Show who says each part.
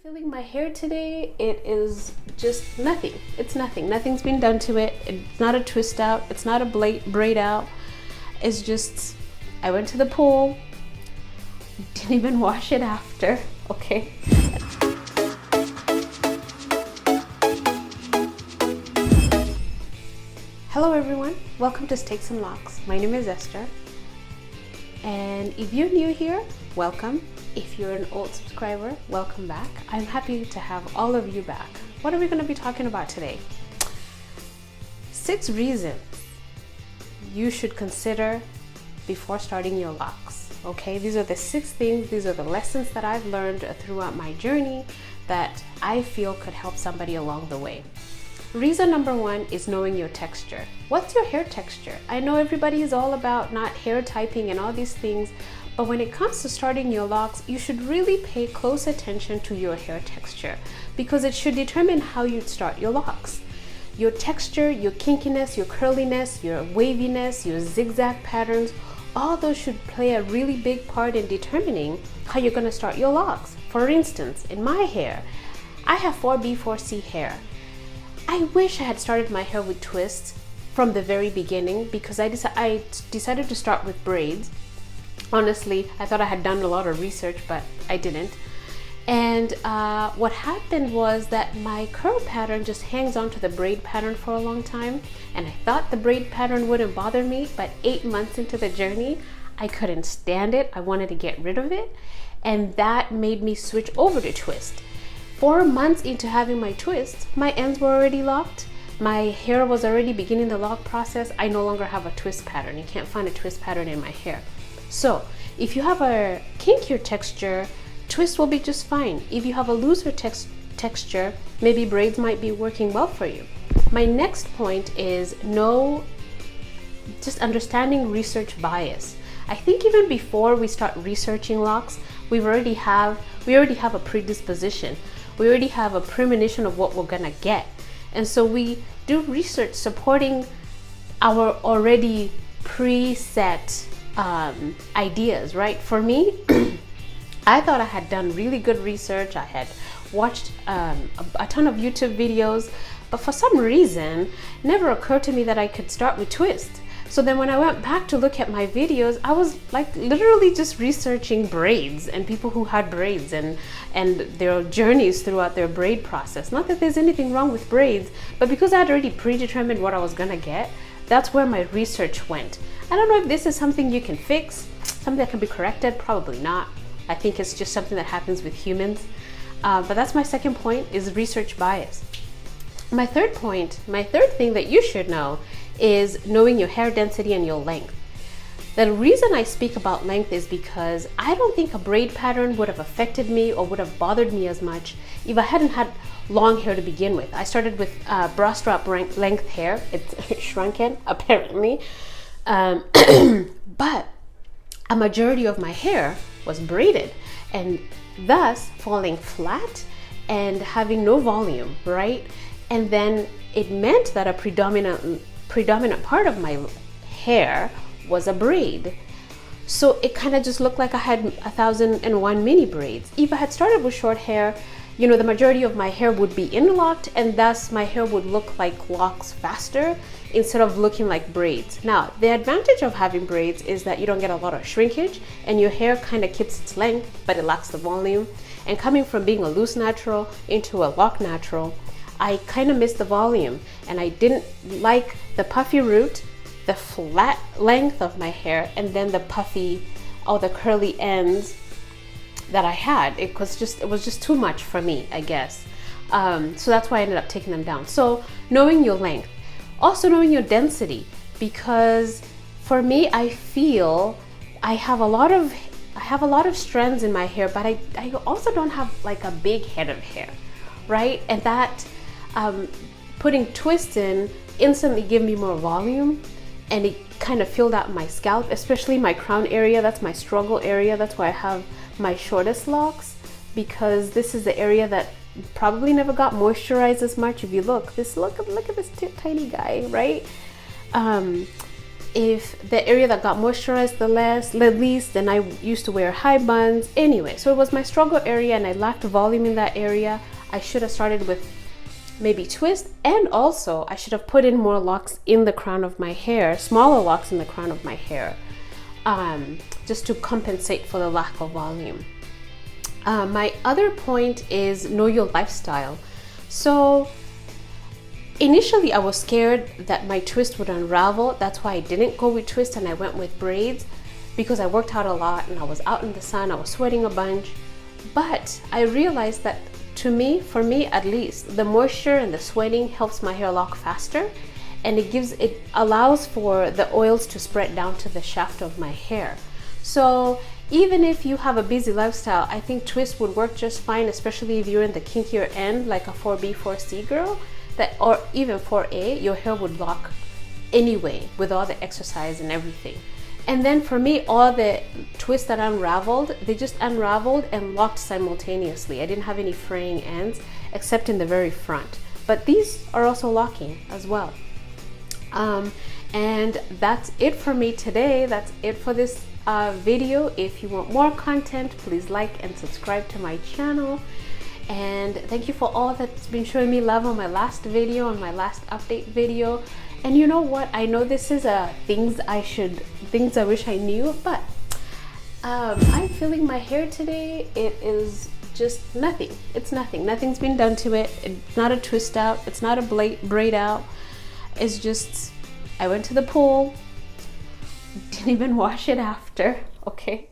Speaker 1: Feeling my hair today, it is just nothing. It's nothing. Nothing's been done to it. It's not a twist out. It's not a braid out. It's just, I went to the pool, didn't even wash it after, okay? Hello everyone, welcome to Steaks and Locks. My name is Esther. And if you're new here, welcome. If you're an old subscriber, welcome back. I'm happy to have all of you back. What are we going to be talking about today? 6 reasons you should consider before starting your locks. Okay, these are the 6 things, these are the lessons that I've learned throughout my journey that I feel could help somebody along the way. Reason number 1 is knowing your texture. What's your hair texture? I know everybody is all about not hair typing and all these things, but when it comes to starting your locks, you should really pay close attention to your hair texture because it should determine how you start your locks. Your texture, your kinkiness, your curliness, your waviness, your zigzag patterns, all those should play a really big part in determining how you're going to start your locks. For instance, in my hair, I have 4B, 4C hair. I wish I had started my hair with twists from the very beginning because I decided to start with braids. Honestly, I thought I had done a lot of research, but I didn't. And what happened was that my curl pattern just hangs on to the braid pattern for a long time. And I thought the braid pattern wouldn't bother me, but 8 months into the journey, I couldn't stand it. I wanted to get rid of it. And that made me switch over to twist. 4 months into having my twist, my ends were already locked. My hair was already beginning the lock process. I no longer have a twist pattern. You can't find a twist pattern in my hair. So if you have a kinkier texture, twist will be just fine. If you have a looser texture, maybe braids might be working well for you. My next point is just understanding research bias. I think even before we start researching locks, we already have a predisposition. We already have a premonition of what we're gonna get. And so we do research supporting our already preset ideas, right? For me, I thought I had done really good research. I had watched a ton of YouTube videos, but for some reason, it never occurred to me that I could start with twist. So then when I went back to look at my videos, I was like literally just researching braids and people who had braids and their journeys throughout their braid process. Not that there's anything wrong with braids, but because I had already predetermined what I was gonna get, that's where my research went. I don't know if this is something you can fix, something that can be corrected, probably not. I think it's just something that happens with humans. But that's my second point, is research bias. My third thing that you should know is knowing your hair density and your length. The reason I speak about length is because I don't think a braid pattern would have affected me or would have bothered me as much if I hadn't had long hair to begin with. I started with bra strap length hair. It's shrunken, apparently. But a majority of my hair was braided and thus falling flat and having no volume, right? And then it meant that a predominant part of my hair was a braid. So it kind of just looked like I had 1001 mini braids. If I had started with short hair, you know, the majority of my hair would be interlocked and thus my hair would look like locks faster instead of looking like braids. Now, the advantage of having braids is that you don't get a lot of shrinkage and your hair kind of keeps its length, but it lacks the volume. And coming from being a loose natural into a lock natural, I kind of missed the volume and I didn't like the puffy root, the flat length of my hair, and then the puffy or the curly ends that I had. It was just too much for me, I guess. So that's why I ended up taking them down. So knowing your length, also knowing your density, because for me, I feel I have a lot of strands in my hair, but I also don't have like a big head of hair, right? And that putting twists in instantly gave me more volume and it kind of filled out my scalp, especially my crown area. That's my struggle area. That's why I have my shortest locks, because this is the area that probably never got moisturized as much. If you look at this tiny guy, right? if the area that got moisturized the least, then I used to wear high buns. Anyway, so it was my struggle area and I lacked volume in that area. I should have started with maybe twist, and also I should have put in more locks in the crown of my hair, smaller locks in the crown of my hair, just to compensate for the lack of volume. My other point is know your lifestyle. So initially I was scared that my twist would unravel. That's why I didn't go with twist and I went with braids, because I worked out a lot and I was out in the sun, I was sweating a bunch. But I realized that for me at least, the moisture and the sweating helps my hair lock faster, and it allows for the oils to spread down to the shaft of my hair. So even if you have a busy lifestyle, I think twist would work just fine, especially if you're in the kinkier end, like a 4B, 4C girl, or even 4A, your hair would lock anyway with all the exercise and everything. And then for me, all the twists that unraveled, they just unraveled and locked simultaneously. I didn't have any fraying ends except in the very front, but these are also locking as well. And that's it for me today. That's it for this video. If you want more content, please like and subscribe to my channel. And thank you for all that's been showing me love on my last video, on my last update video. And you know what, I know this is things I wish I knew, but I'm feeling my hair today. It is just nothing. It's nothing. Nothing's been done to it. It's not a twist out. It's not a braid out. It's just, I went to the pool, didn't even wash it after, okay?